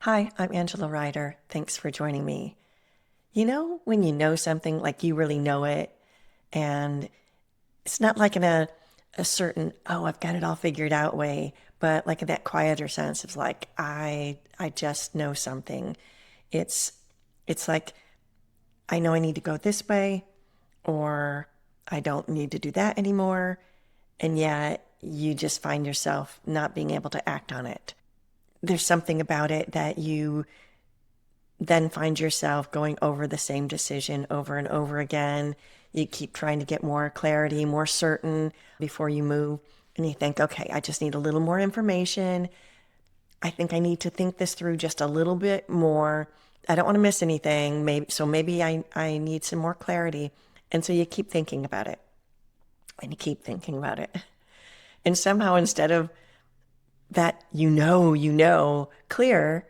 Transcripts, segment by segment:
Hi, I'm Angela Ryder. Thanks for joining me. You know, when you know something, like you really know it, and it's not like in a certain, oh, I've got it all figured out way, but like in that quieter sense of like, I just know something. It's, it's like, I know I need to go this way, or I don't need to do that anymore. And yet you just find yourself not being able to act on it. There's something about it that you then find yourself going over the same decision over and over again. You keep trying to get more clarity, more certain before you move. And you think, okay, I just need a little more information. I think I need to think this through just a little bit more. I don't want to miss anything. Maybe I need some more clarity. And so you keep thinking about it and you keep thinking about it. And somehow instead of that, clear,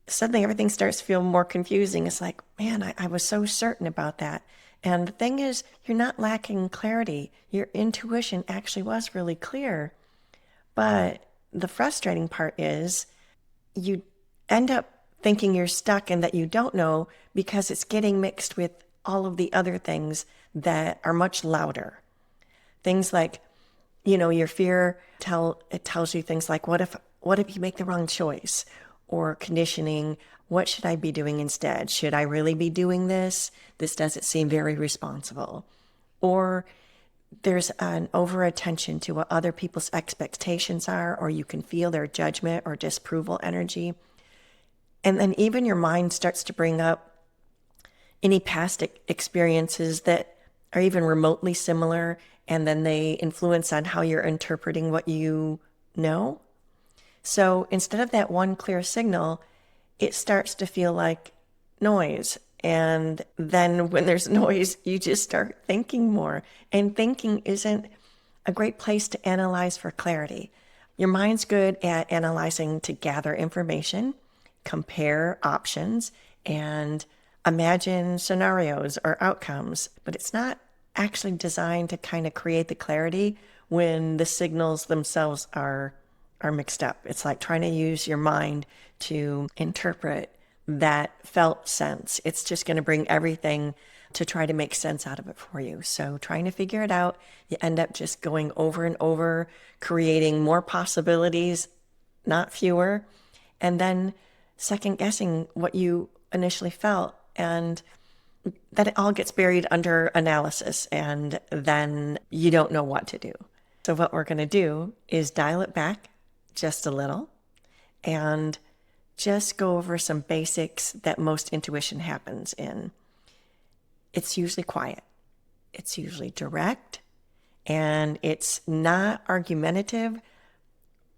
suddenly everything starts to feel more confusing. It's like, man, I was so certain about that. And the thing is, you're not lacking clarity. Your intuition actually was really clear. But the frustrating part is you end up thinking you're stuck and that you don't know because it's getting mixed with all of the other things that are much louder. Things like, your fear it tells you things like, what if you make the wrong choice? Or conditioning, what should I be doing instead? Should I really be doing this? This doesn't seem very responsible. Or there's an over attention to what other people's expectations are, or you can feel their judgment or disapproval energy. And then even your mind starts to bring up any past experiences that are even remotely similar, and then they influence on how you're interpreting what you know. So instead of that one clear signal, it starts to feel like noise. And then when there's noise, you just start thinking more. And thinking isn't a great place to analyze for clarity. Your mind's good at analyzing to gather information, compare options, and imagine scenarios or outcomes, but it's not actually designed to kind of create the clarity when the signals themselves are mixed up. It's like trying to use your mind to interpret that felt sense. It's just going to bring everything to try to make sense out of it for you. So trying to figure it out, you end up just going over and over, creating more possibilities, not fewer, and then second guessing what you initially felt, and that it all gets buried under analysis, and then you don't know what to do. So what we're going to do is dial it back just a little and just go over some basics that most intuition happens in. It's usually quiet. It's usually direct, and it's not argumentative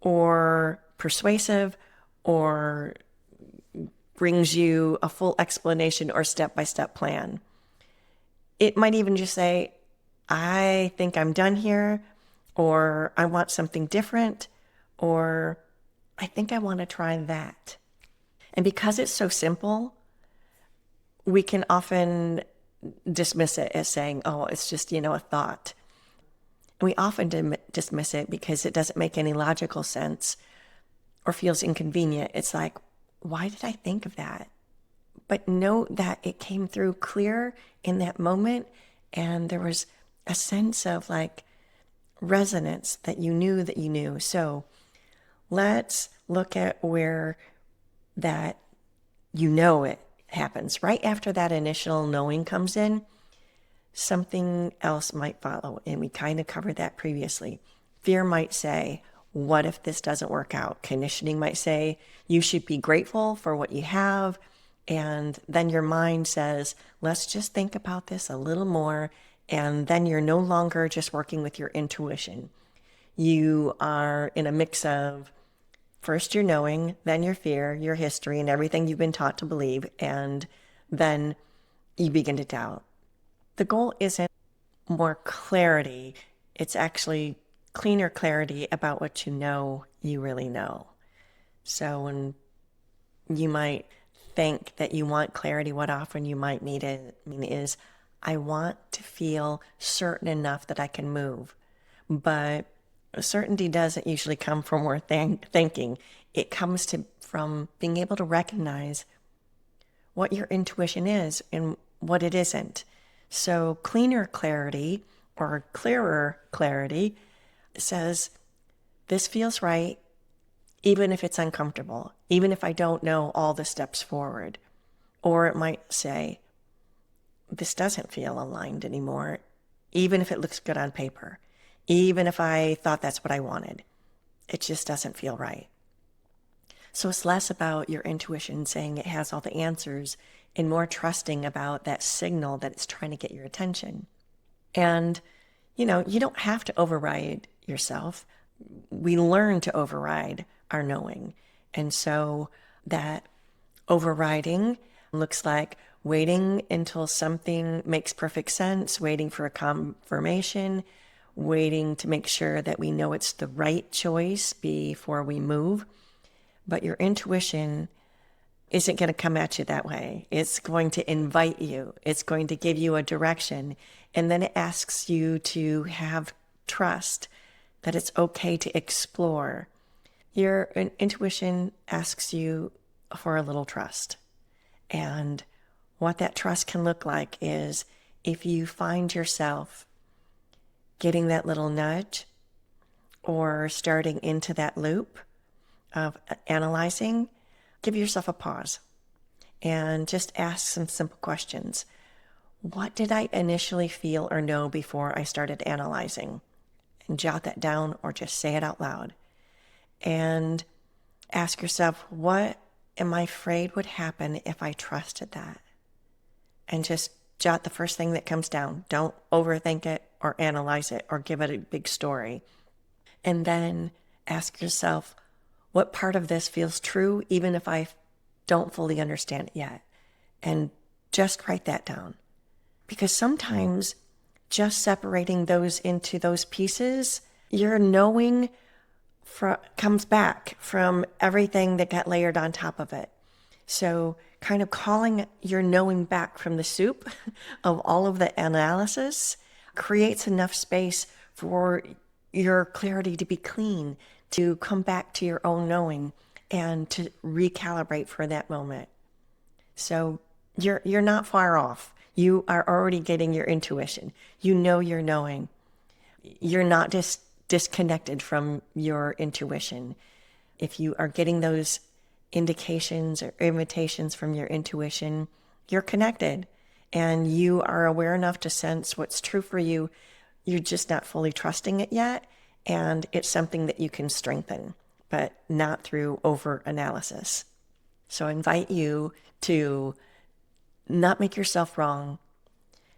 or persuasive or brings you a full explanation or step-by-step plan. It might even just say, I think I'm done here, or I want something different, or I think I want to try that. And because it's so simple, we can often dismiss it as saying, oh, it's just, a thought. And we often dismiss it because it doesn't make any logical sense or feels inconvenient. It's like, why did I think of that? But note that it came through clear in that moment, and there was a sense of like resonance that you knew that you knew. So let's look at where that it happens. Right after that initial knowing comes in, something else might follow. And we kind of covered that previously. Fear might say, what if this doesn't work out? Conditioning might say, you should be grateful for what you have. And then your mind says, let's just think about this a little more. And then you're no longer just working with your intuition. You are in a mix of first your knowing, then your fear, your history, and everything you've been taught to believe. And then you begin to doubt. The goal isn't more clarity. It's actually cleaner clarity about what you really know. So when you might think that you want clarity, what often you might need it is, I want to feel certain enough that I can move. But certainty doesn't usually come from more thinking. it comes from being able to recognize what your intuition is and what it isn't. So cleaner clarity or clearer clarity says, this feels right, even if it's uncomfortable, even if I don't know all the steps forward. Or it might say, this doesn't feel aligned anymore, even if it looks good on paper, even if I thought that's what I wanted. It just doesn't feel right. So it's less about your intuition saying it has all the answers and more trusting about that signal that it's trying to get your attention. And, you don't have to override yourself. We learn to override our knowing. And so that overriding looks like waiting until something makes perfect sense, waiting for a confirmation, waiting to make sure that we know it's the right choice before we move. But your intuition isn't going to come at you that way. It's going to invite you. It's going to give you a direction. And then it asks you to have trust that it's okay to explore. Your intuition asks you for a little trust. And what that trust can look like is if you find yourself getting that little nudge or starting into that loop of analyzing, give yourself a pause and just ask some simple questions. What did I initially feel or know before I started analyzing? And jot that down or just say it out loud. And ask yourself, what am I afraid would happen if I trusted that? And just jot the first thing that comes down. Don't overthink it or analyze it or give it a big story. And then ask yourself, what part of this feels true, even if I don't fully understand it yet? And just write that down. Because sometimes just separating those into those pieces, your knowing comes back from everything that got layered on top of it. So kind of calling your knowing back from the soup of all of the analysis creates enough space for your clarity to be clean, to come back to your own knowing and to recalibrate for that moment. So you're not far off. You are already getting your intuition. You know you're knowing. You're not just disconnected from your intuition. If you are getting those indications or invitations from your intuition, you're connected and you are aware enough to sense what's true for you. You're just not fully trusting it yet. And it's something that you can strengthen, but not through over analysis. So I invite you to not make yourself wrong.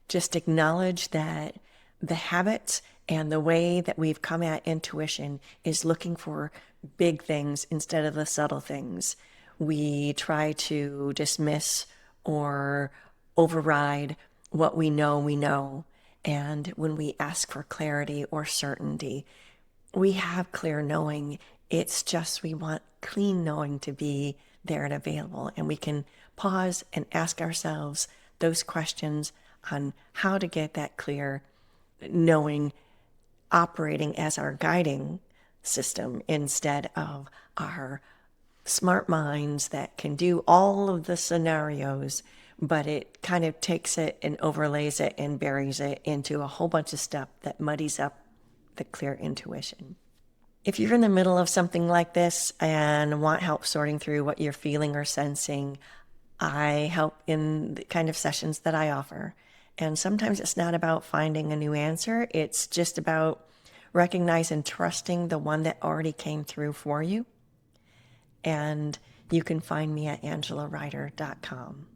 Just acknowledge that the habits and the way that we've come at intuition is looking for big things instead of the subtle things. We try to dismiss or override what we know. And when we ask for clarity or certainty, we have clear knowing. It's just we want clean knowing to be there and available. And we can pause and ask ourselves those questions on how to get that clear knowing operating as our guiding system instead of our smart minds that can do all of the scenarios, but it kind of takes it and overlays it and buries it into a whole bunch of stuff that muddies up the clear intuition. If you're in the middle of something like this and want help sorting through what you're feeling or sensing, I help in the kind of sessions that I offer. And sometimes it's not about finding a new answer. It's just about recognizing and trusting the one that already came through for you. And you can find me at AngelaRyder.com.